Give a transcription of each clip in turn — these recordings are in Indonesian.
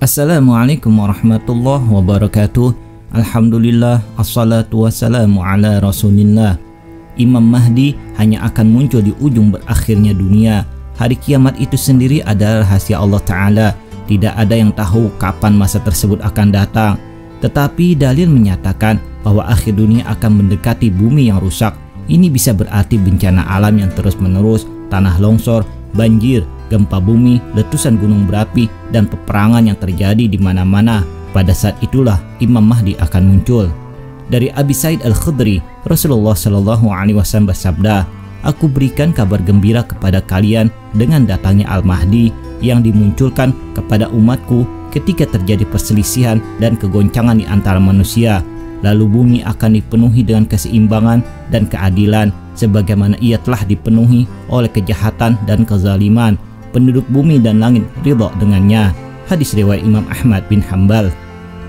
Assalamualaikum warahmatullahi wabarakatuh. Alhamdulillah, assalatu wassalamu ala rasulillah. Imam Mahdi hanya akan muncul di ujung berakhirnya dunia. Hari kiamat itu sendiri adalah rahasia Allah Ta'ala. Tidak ada yang tahu kapan masa tersebut akan datang. Tetapi dalil menyatakan bahwa akhir dunia akan mendekati bumi yang rusak. Ini bisa berarti bencana alam yang terus-menerus, tanah longsor, banjir, gempa bumi, letusan gunung berapi, dan peperangan yang terjadi di mana-mana. Pada saat itulah Imam Mahdi akan muncul. Dari Abi Sa'id Al-Khudri, Rasulullah Shallallahu Alaihi Wasallam bersabda, "Aku berikan kabar gembira kepada kalian dengan datangnya Al-Mahdi yang dimunculkan kepada umatku ketika terjadi perselisihan dan kegoncangan di antara manusia. Lalu bumi akan dipenuhi dengan keseimbangan dan keadilan, sebagaimana ia telah dipenuhi oleh kejahatan dan kezaliman. Penduduk bumi dan langit ridha dengannya." Hadis riwayat Imam Ahmad bin Hanbal.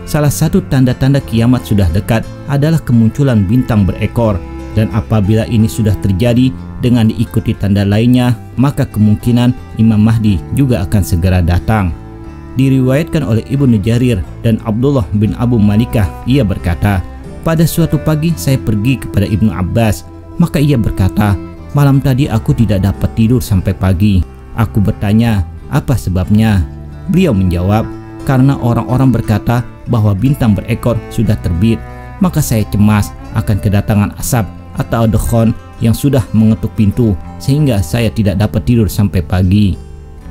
Salah satu tanda-tanda kiamat sudah dekat adalah kemunculan bintang berekor, dan apabila ini sudah terjadi dengan diikuti tanda lainnya, maka kemungkinan Imam Mahdi juga akan segera datang. Diriwayatkan oleh Ibnu Jarir dan Abdullah bin Abu Malikah, ia berkata, "Pada suatu pagi saya pergi kepada Ibnu Abbas, maka ia berkata, 'Malam tadi aku tidak dapat tidur sampai pagi.' Aku bertanya, 'Apa sebabnya?' Beliau menjawab, 'Karena orang-orang berkata bahwa bintang berekor sudah terbit.' Maka saya cemas akan kedatangan asap atau dekhon yang sudah mengetuk pintu, sehingga saya tidak dapat tidur sampai pagi."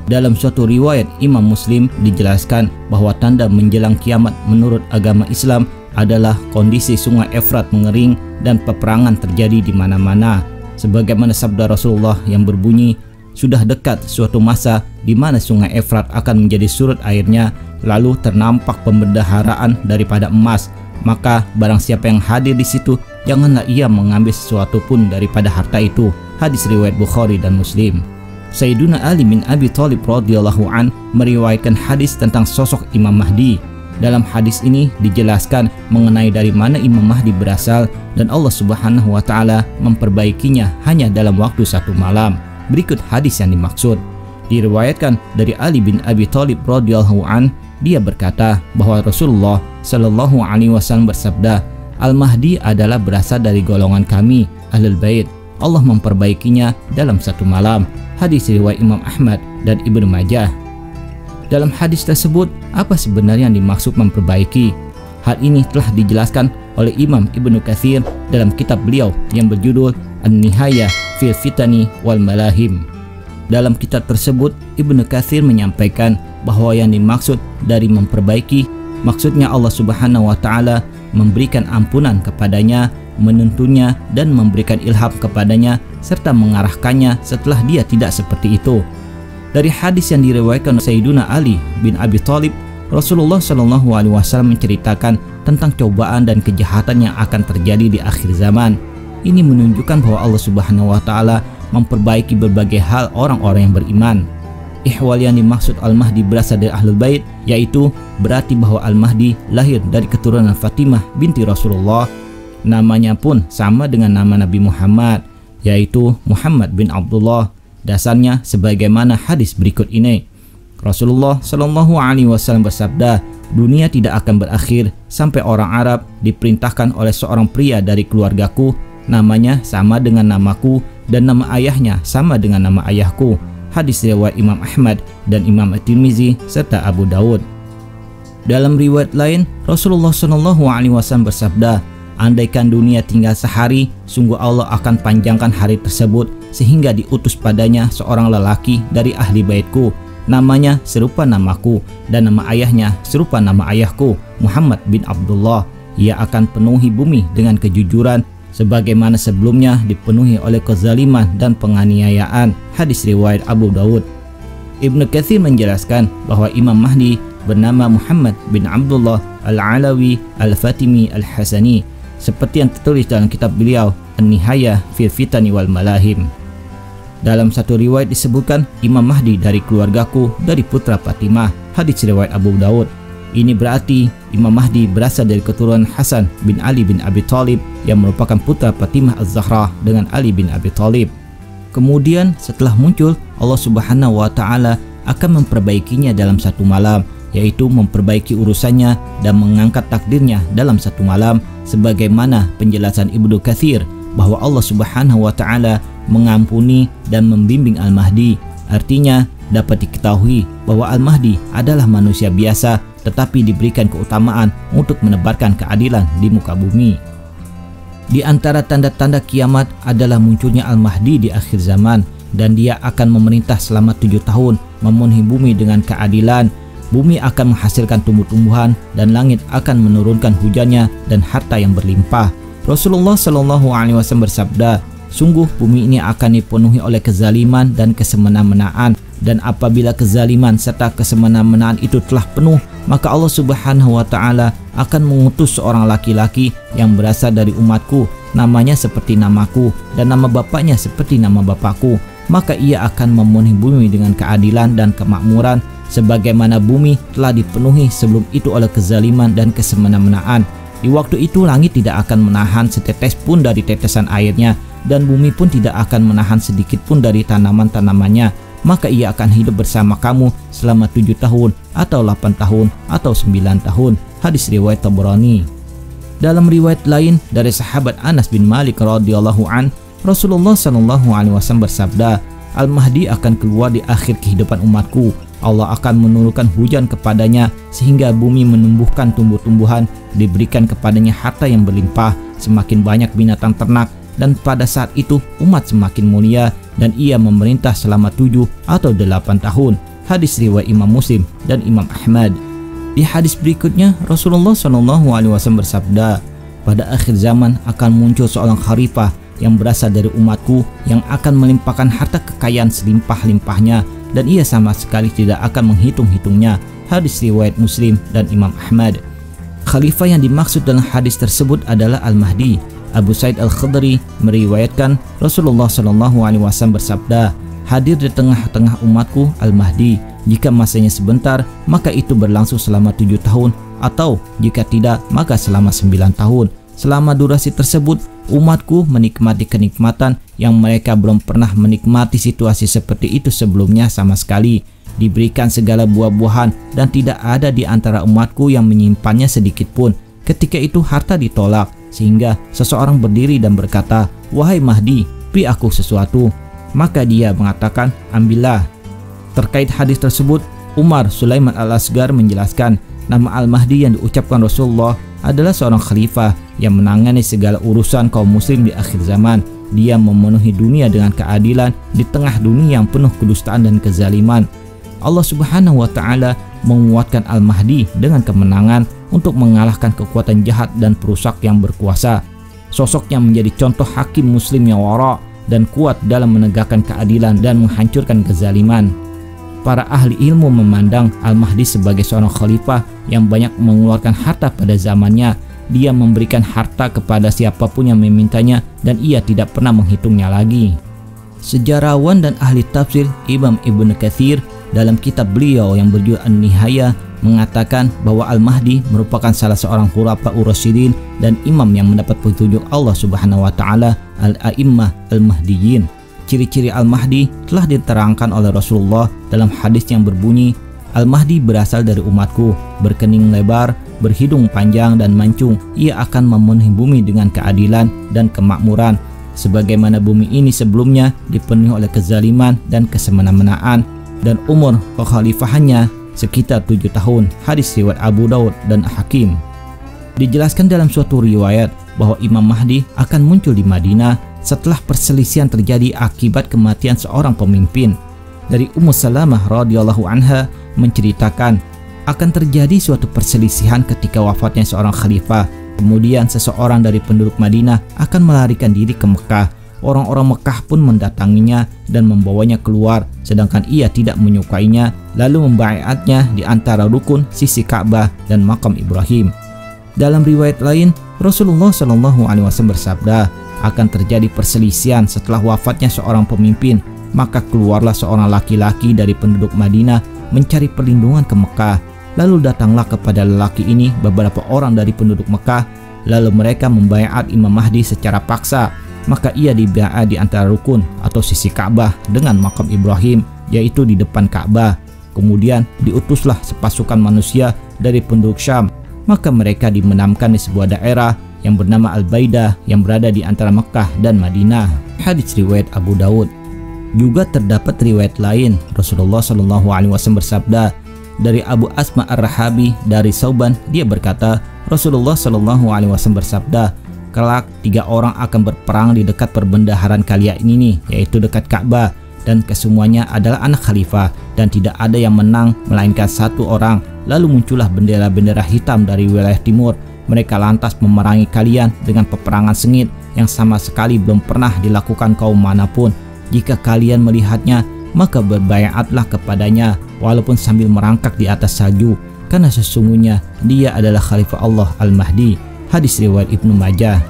Dalam suatu riwayat Imam Muslim dijelaskan bahwa tanda menjelang kiamat menurut agama Islam adalah kondisi sungai Efrat mengering dan peperangan terjadi di mana-mana. Sebagaimana sabda Rasulullah yang berbunyi, "Sudah dekat suatu masa di mana sungai Efrat akan menjadi surut airnya, lalu ternampak pembendaharaan daripada emas. Maka barang siapa yang hadir di situ, janganlah ia mengambil sesuatu pun daripada harta itu." Hadis riwayat Bukhari dan Muslim. Sayyiduna Ali bin Abi Thalib radhiyallahu an meriwayatkan hadis tentang sosok Imam Mahdi. Dalam hadis ini dijelaskan mengenai dari mana Imam Mahdi berasal, dan Allah Subhanahu wa Ta'ala memperbaikinya hanya dalam waktu satu malam. Berikut hadis yang dimaksud. Diriwayatkan dari Ali bin Abi Thalib radhiyallahu an, dia berkata bahwa Rasulullah Shallallahu Alaihi Wasallam bersabda, "Al-Mahdi adalah berasal dari golongan kami, Ahlul Bait. Allah memperbaikinya dalam satu malam." Hadis riwayat Imam Ahmad dan Ibnu Majah. Dalam hadis tersebut, apa sebenarnya yang dimaksud memperbaiki? Hal ini telah dijelaskan oleh Imam Ibnu Katsir dalam kitab beliau yang berjudul An-Nihayah fil Fitani wal Malahim. Dalam kitab tersebut, Ibnu Katsir menyampaikan bahwa yang dimaksud dari memperbaiki, maksudnya Allah Subhanahu wa Ta'ala memberikan ampunan kepadanya, menuntunnya, dan memberikan ilham kepadanya, serta mengarahkannya setelah dia tidak seperti itu. Dari hadis yang diriwayatkan Sayyiduna Ali bin Abi Thalib, Rasulullah Shallallahu Alaihi Wasallam menceritakan tentang cobaan dan kejahatan yang akan terjadi di akhir zaman. Ini menunjukkan bahwa Allah Subhanahu wa Ta'ala memperbaiki berbagai hal orang-orang yang beriman. Ihwal yang dimaksud Al-Mahdi berasal dari Ahlul Bait, yaitu berarti bahwa Al-Mahdi lahir dari keturunan Fatimah binti Rasulullah. Namanya pun sama dengan nama Nabi Muhammad, yaitu Muhammad bin Abdullah. Dasarnya sebagaimana hadis berikut ini. Rasulullah Shallallahu Alaihi Wasallam bersabda, "Dunia tidak akan berakhir sampai orang Arab diperintahkan oleh seorang pria dari keluargaku, namanya sama dengan namaku dan nama ayahnya sama dengan nama ayahku." Hadis riwayat Imam Ahmad dan Imam At-Tirmizi serta Abu Dawud. Dalam riwayat lain, Rasulullah Shallallahu Alaihi Wasallam bersabda, "Andaikan dunia tinggal sehari, sungguh Allah akan panjangkan hari tersebut sehingga diutus padanya seorang lelaki dari ahli baitku, namanya serupa namaku dan nama ayahnya serupa nama ayahku, Muhammad bin Abdullah. Ia akan penuhi bumi dengan kejujuran sebagaimana sebelumnya dipenuhi oleh kezaliman dan penganiayaan." Hadis riwayat Abu Dawud. Ibnu Katsir menjelaskan bahwa Imam Mahdi bernama Muhammad bin Abdullah Al-Alawi Al-Fatimi Al-Hasani, seperti yang tertulis dalam kitab beliau An-Nihayah fil Fitani wal Malahim. Dalam satu riwayat disebutkan, Imam Mahdi dari keluargaku dari putra Fatimah. Hadis riwayat Abu Dawud. Ini berarti Imam Mahdi berasal dari keturunan Hasan bin Ali bin Abi Thalib yang merupakan putra Fatimah Az-Zahra dengan Ali bin Abi Thalib. Kemudian setelah muncul, Allah Subhanahu wa Ta'ala akan memperbaikinya dalam satu malam. yaitu memperbaiki urusannya dan mengangkat takdirnya dalam satu malam, sebagaimana penjelasan Ibnu Katsir bahwa Allah Subhanahu wa taala mengampuni dan membimbing Al-Mahdi. Artinya dapat diketahui bahwa Al-Mahdi adalah manusia biasa tetapi diberikan keutamaan untuk menebarkan keadilan di muka bumi. Di antara tanda-tanda kiamat adalah munculnya Al-Mahdi di akhir zaman, dan dia akan memerintah selama 7 tahun memenuhi bumi dengan keadilan. Bumi akan menghasilkan tumbuh-tumbuhan dan langit akan menurunkan hujannya dan harta yang berlimpah. Rasulullah Shallallahu Alaihi Wasallam bersabda, sungguh bumi ini akan dipenuhi oleh kezaliman dan kesemena-menaan, dan apabila kezaliman serta kesemena-menaan itu telah penuh, maka Allah Subhanahu wa taala akan mengutus seorang laki-laki yang berasal dari umatku, namanya seperti namaku dan nama bapaknya seperti nama bapakku. Maka ia akan memenuhi bumi dengan keadilan dan kemakmuran, sebagaimana bumi telah dipenuhi sebelum itu oleh kezaliman dan kesemena-menaan. Di waktu itu langit tidak akan menahan setetes pun dari tetesan airnya, dan bumi pun tidak akan menahan sedikit pun dari tanaman-tanamannya. Maka ia akan hidup bersama kamu selama 7 tahun atau 8 tahun atau 9 tahun. Hadis riwayat Tabrani. Dalam riwayat lain dari sahabat Anas bin Malik radhiyallahu an, Rasulullah Shallallahu Alaihi Wasallam bersabda, Al-Mahdi akan keluar di akhir kehidupan umatku. Allah akan menurunkan hujan kepadanya sehingga bumi menumbuhkan tumbuh-tumbuhan, diberikan kepadanya harta yang berlimpah, semakin banyak binatang ternak, dan pada saat itu umat semakin mulia, dan ia memerintah selama 7 atau 8 tahun. Hadis riwayat Imam Muslim dan Imam Ahmad. Di hadis berikutnya Rasulullah Shallallahu Alaihi Wasallam bersabda, pada akhir zaman akan muncul seorang khalifah yang berasal dari umatku yang akan melimpahkan harta kekayaan selimpah-limpahnya, dan ia sama sekali tidak akan menghitung-hitungnya. Hadis riwayat Muslim dan Imam Ahmad. Khalifah yang dimaksud dalam hadis tersebut adalah Al-Mahdi. Abu Sa'id Al-Khudri meriwayatkan Rasulullah Shallallahu Alaihi Wasallam bersabda, hadir di tengah-tengah umatku Al-Mahdi. Jika masanya sebentar, maka itu berlangsung selama 7 tahun, atau jika tidak, maka selama 9 tahun. Selama durasi tersebut, umatku menikmati kenikmatan yang mereka belum pernah menikmati situasi seperti itu sebelumnya sama sekali. Diberikan segala buah-buahan dan tidak ada di antara umatku yang menyimpannya sedikit pun. Ketika itu harta ditolak, sehingga seseorang berdiri dan berkata, wahai Mahdi, beri aku sesuatu. Maka dia mengatakan, ambillah. Terkait hadis tersebut, Umar Sulaiman Al-Asgar menjelaskan, nama Al-Mahdi yang diucapkan Rasulullah adalah seorang khalifah yang menangani segala urusan kaum muslim di akhir zaman. Dia memenuhi dunia dengan keadilan di tengah dunia yang penuh kedustaan dan kezaliman. Allah Subhanahu wa taala menguatkan Al-Mahdi dengan kemenangan untuk mengalahkan kekuatan jahat dan perusak yang berkuasa. Sosoknya menjadi contoh hakim muslim yang wara dan kuat dalam menegakkan keadilan dan menghancurkan kezaliman. Para ahli ilmu memandang Al-Mahdi sebagai seorang khalifah yang banyak mengeluarkan harta pada zamannya. Dia memberikan harta kepada siapapun yang memintanya dan ia tidak pernah menghitungnya lagi. Sejarawan dan ahli tafsir Imam Ibnu Katsir dalam kitab beliau yang berjudul An-Nihayah mengatakan bahwa Al-Mahdi merupakan salah seorang khulafaur rasyidin dan imam yang mendapat petunjuk Allah Subhanahu wa taala, al-a'immah al-mahdiyyin. Ciri-ciri Al-Mahdi telah diterangkan oleh Rasulullah dalam hadis yang berbunyi, Al-Mahdi berasal dari umatku, berkening lebar, berhidung panjang dan mancung. Ia akan memenuhi bumi dengan keadilan dan kemakmuran, sebagaimana bumi ini sebelumnya dipenuhi oleh kezaliman dan kesemena-menaan, dan umur kekhalifahannya sekitar 7 tahun. Hadis riwayat Abu Daud dan Hakim. Dijelaskan dalam suatu riwayat bahwa Imam Mahdi akan muncul di Madinah setelah perselisihan terjadi akibat kematian seorang pemimpin. Dari Ummu Salamah radhiyallahu anha menceritakan akan terjadi suatu perselisihan ketika wafatnya seorang khalifah. Kemudian seseorang dari penduduk Madinah akan melarikan diri ke Mekah. Orang-orang Mekah pun mendatanginya dan membawanya keluar, sedangkan ia tidak menyukainya, lalu membaiatnya di antara rukun sisi Ka'bah dan makam Ibrahim. Dalam riwayat lain, Rasulullah Shallallahu Alaihi Wasallam bersabda, akan terjadi perselisihan setelah wafatnya seorang pemimpin, maka keluarlah seorang laki-laki dari penduduk Madinah mencari perlindungan ke Mekah. Lalu datanglah kepada lelaki ini beberapa orang dari penduduk Mekah, lalu mereka membaiat Imam Mahdi secara paksa. Maka ia dibaiat di antara rukun atau sisi Ka'bah dengan makam Ibrahim, yaitu di depan Ka'bah. Kemudian diutuslah sepasukan manusia dari penduduk Syam. Maka mereka dimenamkan di sebuah daerah yang bernama Al-Baidah yang berada di antara Mekah dan Madinah. Hadis riwayat Abu Daud. Juga terdapat riwayat lain, Rasulullah SAW bersabda dari Abu Asma Ar-Rahabi dari Sauban, dia berkata, Rasulullah SAW bersabda, kelak 3 orang akan berperang di dekat perbendaharaan kalian ini, yaitu dekat Ka'bah, dan kesemuanya adalah anak khalifah, dan tidak ada yang menang melainkan 1 orang. Lalu muncullah bendera-bendera hitam dari wilayah timur. Mereka lantas memerangi kalian dengan peperangan sengit yang sama sekali belum pernah dilakukan kaum manapun. Jika kalian melihatnya, maka berbaiatlah kepadanya walaupun sambil merangkak di atas salju, karena sesungguhnya dia adalah Khalifah Allah Al-Mahdi. Hadis riwayat Ibnu Majah.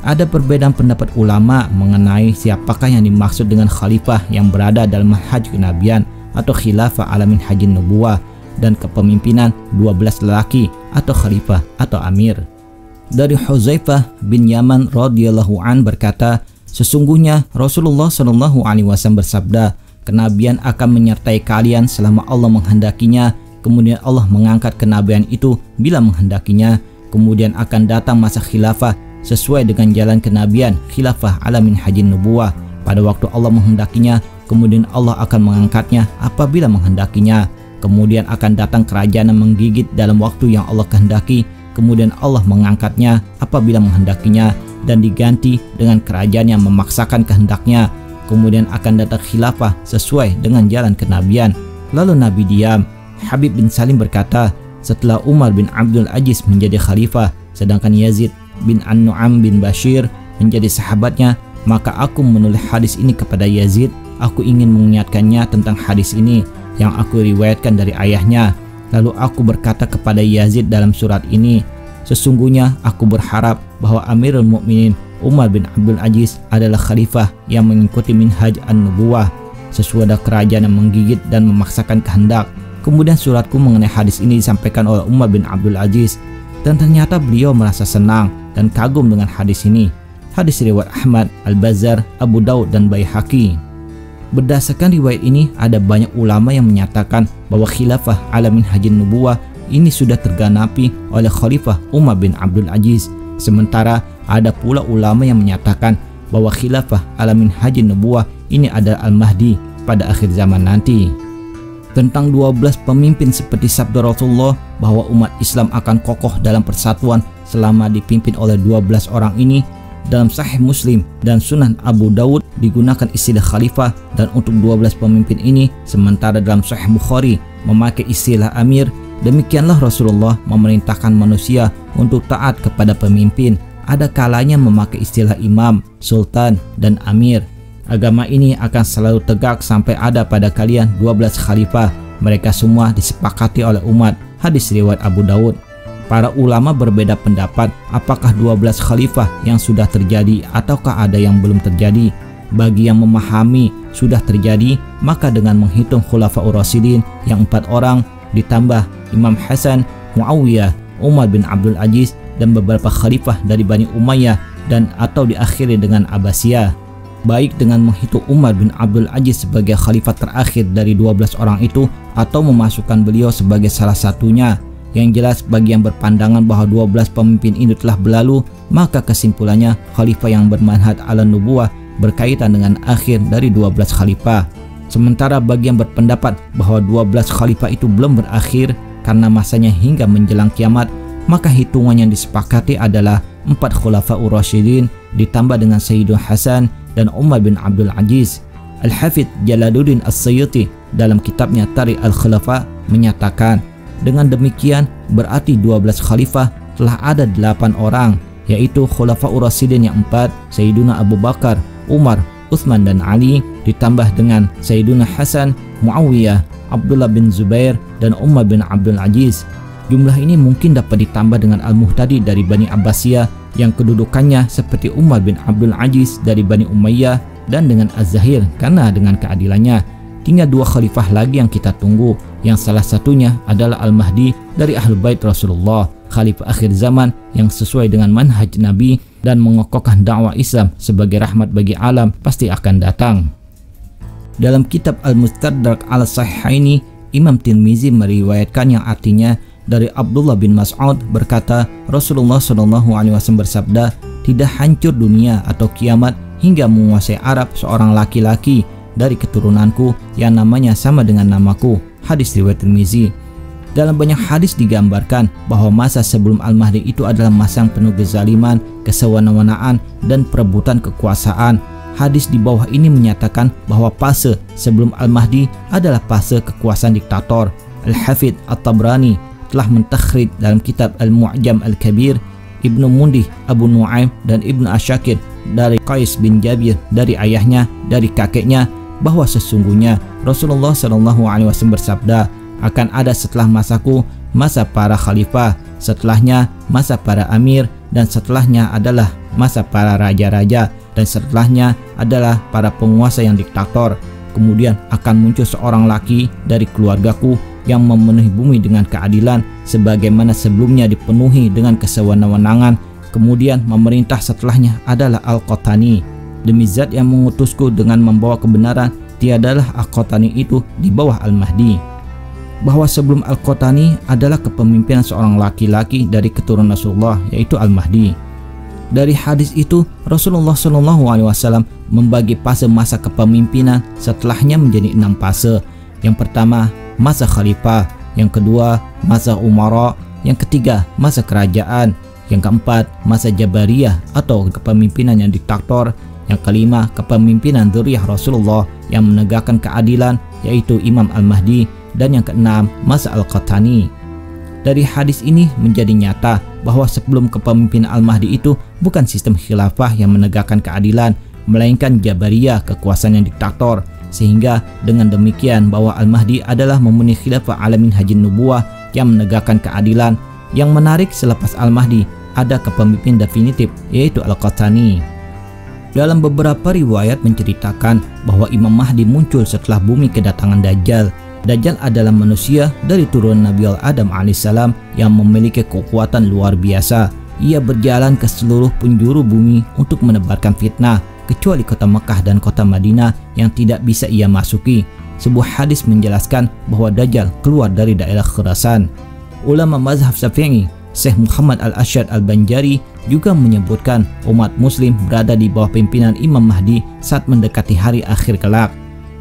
Ada perbedaan pendapat ulama mengenai siapakah yang dimaksud dengan khalifah yang berada dalam manhaj kenabian atau khilafah alamin hajin nubuwah dan kepemimpinan 12 lelaki atau khalifah atau amir. Dari Huzaifah bin Yaman radhiyallahu an berkata, sesungguhnya Rasulullah SAW bersabda, kenabian akan menyertai kalian selama Allah menghendakinya, kemudian Allah mengangkat kenabian itu bila menghendakinya, kemudian akan datang masa khilafah sesuai dengan jalan kenabian, khilafah alamin hajin nubuwah pada waktu Allah menghendakinya, kemudian Allah akan mengangkatnya apabila menghendakinya, kemudian akan datang kerajaan yang menggigit dalam waktu yang Allah kehendaki, kemudian Allah mengangkatnya apabila menghendakinya, dan diganti dengan kerajaan yang memaksakan kehendaknya, kemudian akan datang khilafah sesuai dengan jalan kenabian. Lalu Nabi diam. Habib bin Salim berkata, setelah Umar bin Abdul Aziz menjadi khalifah, sedangkan Yazid bin An-Nu'am bin Bashir menjadi sahabatnya, maka aku menulis hadis ini kepada Yazid. Aku ingin mengingatkannya tentang hadis ini yang aku riwayatkan dari ayahnya. Lalu aku berkata kepada Yazid dalam surat ini, sesungguhnya aku berharap bahwa Amirul Mukminin Umar bin Abdul Aziz adalah khalifah yang mengikuti minhaj an-nubuwah, sesudah kerajaan yang menggigit dan memaksakan kehendak. Kemudian suratku mengenai hadis ini disampaikan oleh Umar bin Abdul Aziz, dan ternyata beliau merasa senang dan kagum dengan hadis ini. Hadis riwayat Ahmad, Al-Bazzar, Abu Daud, dan Baihaqi. Berdasarkan riwayat ini, ada banyak ulama yang menyatakan bahwa khilafah alamin hajin nubuwah ini sudah tergenapi oleh Khalifah Umar bin Abdul Aziz. Sementara ada pula ulama yang menyatakan bahwa khilafah alamin hajin nubuwah ini adalah Al-Mahdi pada akhir zaman nanti. Tentang 12 pemimpin seperti sabda Rasulullah bahwa umat Islam akan kokoh dalam persatuan selama dipimpin oleh 12 orang ini, dalam Sahih Muslim dan Sunan Abu Daud digunakan istilah khalifah, dan untuk 12 pemimpin ini, sementara dalam Sahih Bukhari memakai istilah amir. Demikianlah Rasulullah memerintahkan manusia untuk taat kepada pemimpin. Ada kalanya memakai istilah imam, sultan, dan amir. Agama ini akan selalu tegak sampai ada pada kalian 12 khalifah. Mereka semua disepakati oleh umat. Hadis riwayat Abu Daud. Para ulama berbeda pendapat apakah 12 khalifah yang sudah terjadi ataukah ada yang belum terjadi. Bagi yang memahami sudah terjadi, maka dengan menghitung Khulafaur Rasyidin yang 4 orang ditambah Imam Hasan, Muawiyah, Umar bin Abdul Aziz, dan beberapa khalifah dari Bani Umayyah dan atau diakhiri dengan Abbasiyah. Baik dengan menghitung Umar bin Abdul Aziz sebagai khalifah terakhir dari 12 orang itu atau memasukkan beliau sebagai salah satunya. Yang jelas bagi yang berpandangan bahwa 12 pemimpin ini telah berlalu, maka kesimpulannya khalifah yang bermanhaj ala nubuwah berkaitan dengan akhir dari 12 khalifah. Sementara bagi yang berpendapat bahwa 12 khalifah itu belum berakhir karena masanya hingga menjelang kiamat, maka hitungan yang disepakati adalah 4 Khulafaur Rasyidin ditambah dengan Sayyidina Hasan dan Umar bin Abdul Aziz. Al-Hafidz Jalaluddin As-Suyuti dalam kitabnya Tarikh Al-Khulafa menyatakan, dengan demikian berarti 12 khalifah telah ada 8 orang, yaitu Khulafaur Rasyidin yang 4, Sayyidina Abu Bakar, Umar, Utsman, dan Ali, ditambah dengan Sayyidina Hasan, Muawiyah, Abdullah bin Zubair, dan Umar bin Abdul Aziz. Jumlah ini mungkin dapat ditambah dengan Al-Muhtadi dari Bani Abbasiyah yang kedudukannya seperti Umar bin Abdul Aziz dari Bani Umayyah, dan dengan Az-Zahir karena dengan keadilannya. Tinggal 2 khalifah lagi yang kita tunggu, yang salah satunya adalah Al-Mahdi dari Ahlul Bait Rasulullah, khalifah akhir zaman yang sesuai dengan manhaj Nabi dan mengokohkan dakwah Islam sebagai rahmat bagi alam pasti akan datang. Dalam kitab Al-Mustadrak al-Sahihaini Imam Tirmizi meriwayatkan yang artinya dari Abdullah bin Mas'ud berkata, Rasulullah SAW bersabda, tidak hancur dunia atau kiamat hingga menguasai Arab seorang laki-laki dari keturunanku yang namanya sama dengan namaku. Hadis riwayat Tirmizi. Dalam banyak hadis digambarkan bahwa masa sebelum Al-Mahdi itu adalah masa yang penuh kezaliman, kesewenang-wenangan, dan perebutan kekuasaan. Hadis di bawah ini menyatakan bahwa fase sebelum Al-Mahdi adalah fase kekuasaan diktator. Al-Hafidz At-Tabrani telah mentakhrij dalam kitab Al-Mu'jam Al-Kabir, Ibnu Mundih, Abu Nuaim, dan Ibnu Asyakir dari Qais bin Jabir dari ayahnya, dari kakeknya, bahwa sesungguhnya Rasulullah SAW bersabda, akan ada setelah masaku masa para khalifah, setelahnya masa para amir, dan setelahnya adalah masa para raja-raja, dan setelahnya adalah para penguasa yang diktator. Kemudian akan muncul seorang laki dari keluargaku yang memenuhi bumi dengan keadilan sebagaimana sebelumnya dipenuhi dengan kesewenang-wenangan. Kemudian memerintah setelahnya adalah Al-Qahtani. Demi zat yang mengutusku dengan membawa kebenaran, tiadalah Al-Qahtani itu di bawah Al-Mahdi. Bahwa sebelum Al-Qahtani adalah kepemimpinan seorang laki-laki dari keturunan Rasulullah, yaitu Al-Mahdi. Dari hadis itu, Rasulullah SAW membagi fase masa kepemimpinan setelahnya menjadi 6 fase. Yang pertama, masa khalifah. Yang kedua, masa umara. Yang ketiga, masa kerajaan. Yang keempat, masa jabariyah atau kepemimpinan yang diktator. Yang kelima, kepemimpinan dzurriyyah Rasulullah yang menegakkan keadilan, yaitu Imam Al-Mahdi. Dan yang keenam, masa Al-Qahtani. Dari hadis ini menjadi nyata bahwa sebelum kepemimpinan Al-Mahdi itu bukan sistem khilafah yang menegakkan keadilan, melainkan jabariyah, kekuasaan yang diktator. Sehingga dengan demikian bahwa Al-Mahdi adalah memenuhi khilafah alamin hajin nubuwah yang menegakkan keadilan. Yang menarik, selepas Al-Mahdi ada kepemimpin definitif, yaitu Al-Qahtani. Dalam beberapa riwayat menceritakan bahwa Imam Mahdi muncul setelah bumi kedatangan Dajjal. Dajjal adalah manusia dari turunan Nabi Adam alaihissalam yang memiliki kekuatan luar biasa. Ia berjalan ke seluruh penjuru bumi untuk menebarkan fitnah, kecuali kota Mekah dan kota Madinah yang tidak bisa ia masuki. Sebuah hadis menjelaskan bahwa Dajjal keluar dari daerah Khurasan. Ulama mazhab Syafi'i, Syekh Muhammad Al-Asyad Al-Banjari juga menyebutkan umat muslim berada di bawah pimpinan Imam Mahdi saat mendekati hari akhir kelak.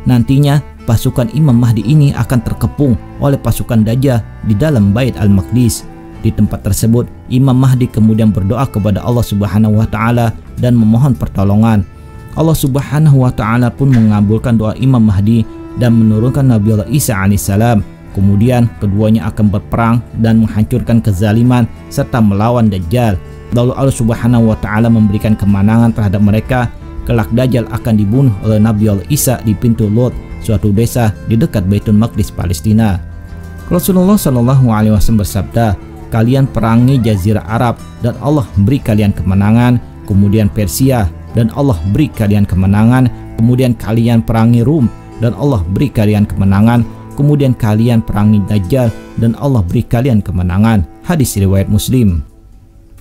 Nantinya pasukan Imam Mahdi ini akan terkepung oleh pasukan Dajjal di dalam Bait Al-Maqdis. Di tempat tersebut, Imam Mahdi kemudian berdoa kepada Allah Subhanahu wa taala dan memohon pertolongan. Allah Subhanahu wa taala pun mengabulkan doa Imam Mahdi dan menurunkan Nabiullah Isa alaihissalam. Kemudian keduanya akan berperang dan menghancurkan kezaliman serta melawan Dajjal. Lalu Allah Subhanahu wa taala memberikan kemenangan terhadap mereka. Kelak Dajjal akan dibunuh oleh Nabiullah Isa di pintu Lut, suatu desa di dekat Baitul Maqdis Palestina. Rasulullah SAW bersabda, kalian perangi Jazirah Arab dan Allah beri kalian kemenangan, kemudian Persia dan Allah beri kalian kemenangan, kemudian kalian perangi Rum dan Allah beri kalian kemenangan, kemudian kalian perangi Dajjal dan Allah beri kalian kemenangan. Hadis riwayat Muslim.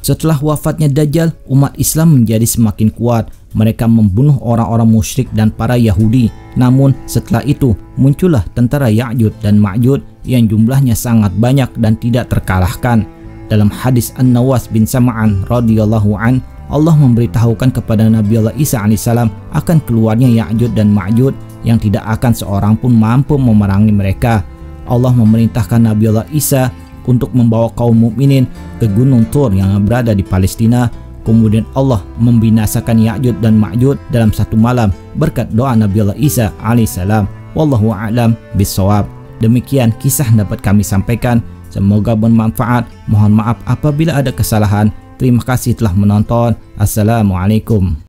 Setelah wafatnya Dajjal, umat Islam menjadi semakin kuat. Mereka membunuh orang-orang musyrik dan para Yahudi. Namun setelah itu muncullah tentara Ya'jud dan Ma'jud yang jumlahnya sangat banyak dan tidak terkalahkan. Dalam hadis An-Nawas bin Sam'an radhiyallahu an, Allah memberitahukan kepada Nabiullah Isa alaihissalam akan keluarnya Ya'jud dan Ma'jud yang tidak akan seorang pun mampu memerangi mereka. Allah memerintahkan Nabiullah Isa untuk membawa kaum mukminin ke Gunung Tur yang berada di Palestina. Kemudian Allah membinasakan Ya'jud dan Ma'jud dalam satu malam berkat doa Nabiullah Isa alaihissalam. Wallahu a'lam bishawab. Demikian kisah dapat kami sampaikan. Semoga bermanfaat. Mohon maaf apabila ada kesalahan. Terima kasih telah menonton. Assalamualaikum.